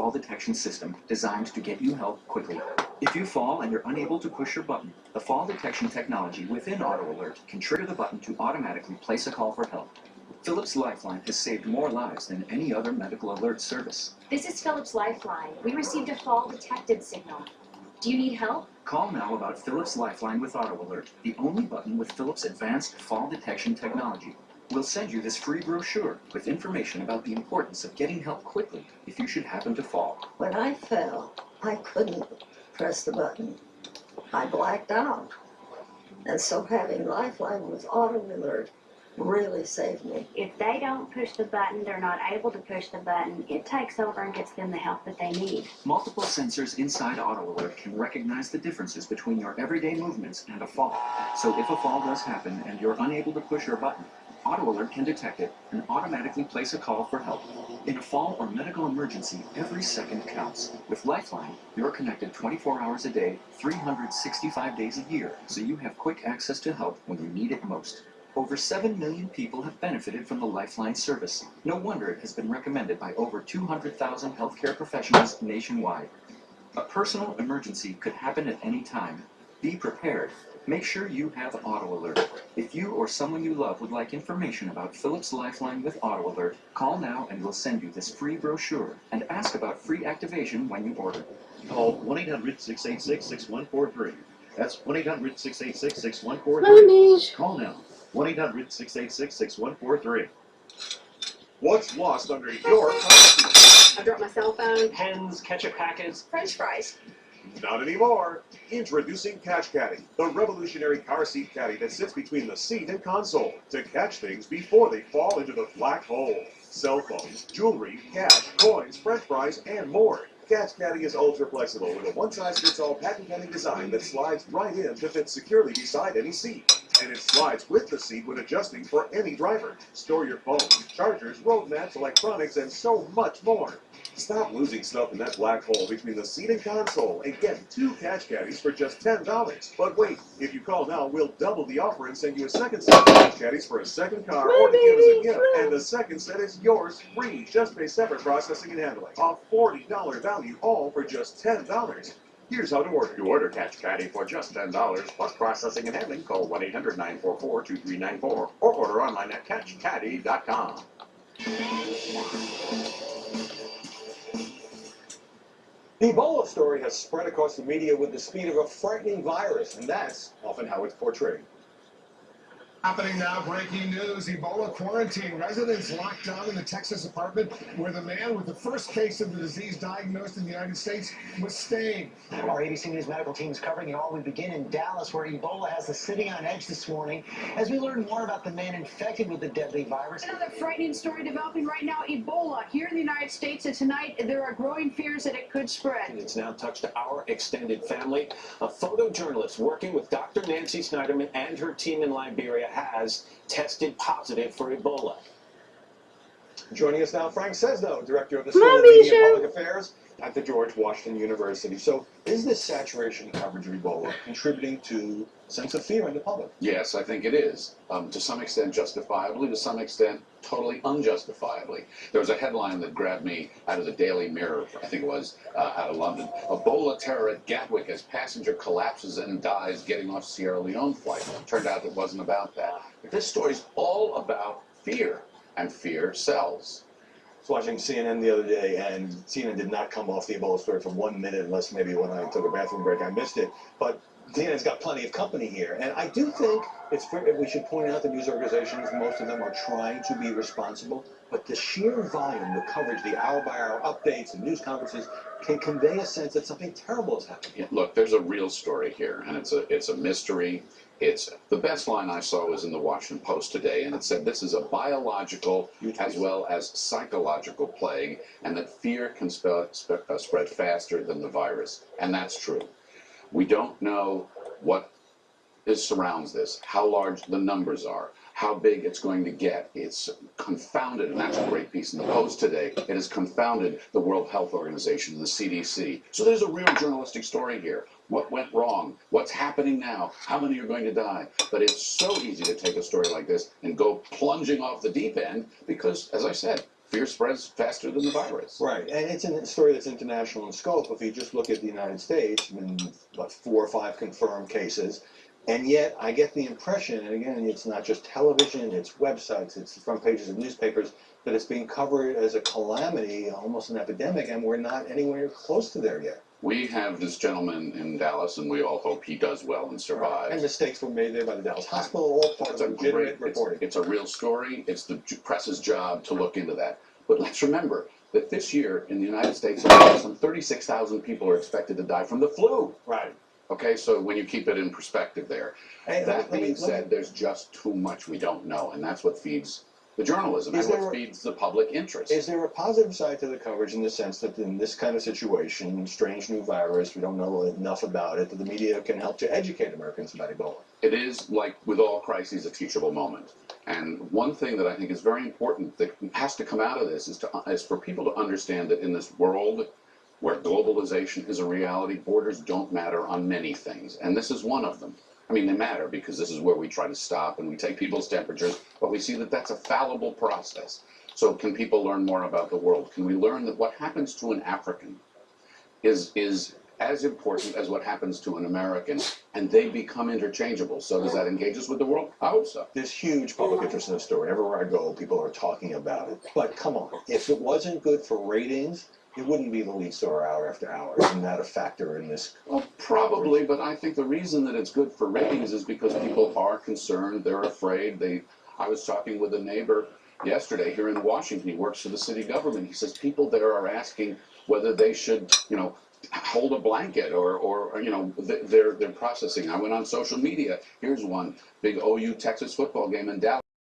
fall detection system designed to get you help quickly. If you fall and you're unable to push your button, the fall detection technology within Auto Alert can trigger the button to automatically place a call for help. Philips Lifeline has saved more lives than any other medical alert service. This is Philips Lifeline. We received a fall detected signal. Do you need help? Call now about Philips Lifeline with Auto Alert, the only button with Philips advanced fall detection technology. We'll send you this free brochure with information about the importance of getting help quickly if you should happen to fall. When I fell, I couldn't press the button. I blacked out. And so having Lifeline with Auto Alert really saved me. If they don't push the button, they're not able to push the button, it takes over and gets them the help that they need. Multiple sensors inside Auto Alert can recognize the differences between your everyday movements and a fall. So if a fall does happen and you're unable to push your button, Auto Alert can detect it and automatically place a call for help. In a fall or medical emergency, every second counts. With Lifeline, you're connected 24 hours a day, 365 days a year, so you have quick access to help when you need it most. Over 7 million people have benefited from the Lifeline service. No wonder it has been recommended by over 200,000 healthcare professionals nationwide. A personal emergency could happen at any time. Be prepared. Make sure you have Auto Alert. If you or someone you love would like information about Philips Lifeline with Auto Alert, call now and we'll send you this free brochure and ask about free activation when you order. Call 1-800-686-6143. That's 1-800-686-6143. Call now. 1-800-686-6143. What's lost under your car seat? I dropped my cell phone. Pens, ketchup packets, French fries. Not anymore. Introducing Catch Caddy, the revolutionary car seat caddy that sits between the seat and console to catch things before they fall into the black hole. Cell phones, jewelry, cash, coins, French fries, and more. Catch Caddy is ultra flexible with a one-size-fits-all patent-pending design that slides right in to fit securely beside any seat. And it slides with the seat when adjusting for any driver. Store your phone, chargers, road maps, electronics, and so much more. Stop losing stuff in that black hole between the seat and console and get 2 Catch Caddies for just $10. But wait, if you call now, we'll double the offer and send you a second set of Catch Caddies for a second car or to give us a gift. And the second set is yours free. Just pay separate processing and handling. A $40 value, all for just $10. Here's how to order. To order Catch Caddy for just $10 plus processing and handling, call 1-800-944-2394 or order online at catchcaddy.com. The Ebola story has spread across the media with the speed of a frightening virus, and that's often how it's portrayed. Happening now, breaking news, Ebola quarantine. Residents locked down in the Texas apartment where the man with the first case of the disease diagnosed in the United States was staying. Our ABC News medical team is covering it all. We begin in Dallas, where Ebola has the city on edge this morning as we learn more about the man infected with the deadly virus. Another frightening story developing right now, Ebola here in the United States, and tonight there are growing fears that it could spread. It's now touched our extended family. A photojournalist working with Dr. Nancy Snyderman and her team in Liberia has tested positive for Ebola. Joining us now, Frank Sesno, Director of the School of Media and Public Affairs at the George Washington University. So, is this saturation coverage of Ebola contributing to a sense of fear in the public? Yes, I think it is. To some extent justifiably, to some extent totally unjustifiably. There was a headline that grabbed me out of the Daily Mirror, I think it was, out of London. Ebola terror at Gatwick as passenger collapses and dies getting off Sierra Leone flight. Turned out it wasn't about that. But this story's all about fear, and fear sells. I was watching CNN the other day, and CNN did not come off the Ebola story for 1 minute, unless maybe when I took a bathroom break I missed it. But CNN's got plenty of company here, and I do think it's fair, we should point out the news organizations, most of them are trying to be responsible, but the sheer volume, the coverage, the hour-by-hour updates and news conferences can convey a sense that something terrible is happening. Yeah, look, there's a real story here, and it's a mystery. It's the best line I saw was in the Washington Post today, and it said this is a biological as well as psychological plague, and that fear can spread faster than the virus, and that's true. We don't know what surrounds this, how large the numbers are, how big it's going to get. It's confounded, and that's a great piece in the Post today. It has confounded the World Health Organization and the CDC. So there's a real journalistic story here. What went wrong? What's happening now? How many are going to die? But it's so easy to take a story like this and go plunging off the deep end because, as I said, fear spreads faster than the virus. Right, and it's a story that's international in scope. If you just look at the United States, I mean, what, 4 or 5 confirmed cases, and yet I get the impression, and again, it's not just television, it's websites, it's the front pages of newspapers, that it's being covered as a calamity, almost an epidemic, and we're not anywhere close to there yet. We have this gentleman in Dallas, and we all hope he does well and survives. And mistakes were made there by the Dallas hospital, all part of legitimate reporting. It's a real story. It's the press's job to look into that. But let's remember that this year in the United States, some 36,000 people are expected to die from the flu. Right. Okay, so when you keep it in perspective there. Hey, that being said, there's just too much we don't know, and that's what feeds the journalism and what feeds the public interest. Is there a positive side to the coverage in the sense that in this kind of situation, strange new virus, we don't know enough about it, that the media can help to educate Americans about Ebola? It is, like with all crises, a teachable moment. And one thing that I think is very important that has to come out of this is for people to understand that in this world where globalization is a reality, borders don't matter on many things. And this is one of them. I mean, they matter because this is where we try to stop and we take people's temperatures, but we see that that's a fallible process. So can people learn more about the world? Can we learn that what happens to an African is as important as what happens to an American, and they become interchangeable? So does that engage us with the world? I hope so. There's huge public interest in the story. Everywhere I go, people are talking about it. But come on, if it wasn't good for ratings, it wouldn't be the lead story hour after hour. Isn't that a factor in this? Well, probably, but I think the reason that it's good for ratings is because people are concerned, they're afraid. I was talking with a neighbor yesterday here in Washington. He works for the city government. He says people there are asking whether they should, hold a blanket or they're processing. I went on social media. Here's one big OU Texas football game in Dallas.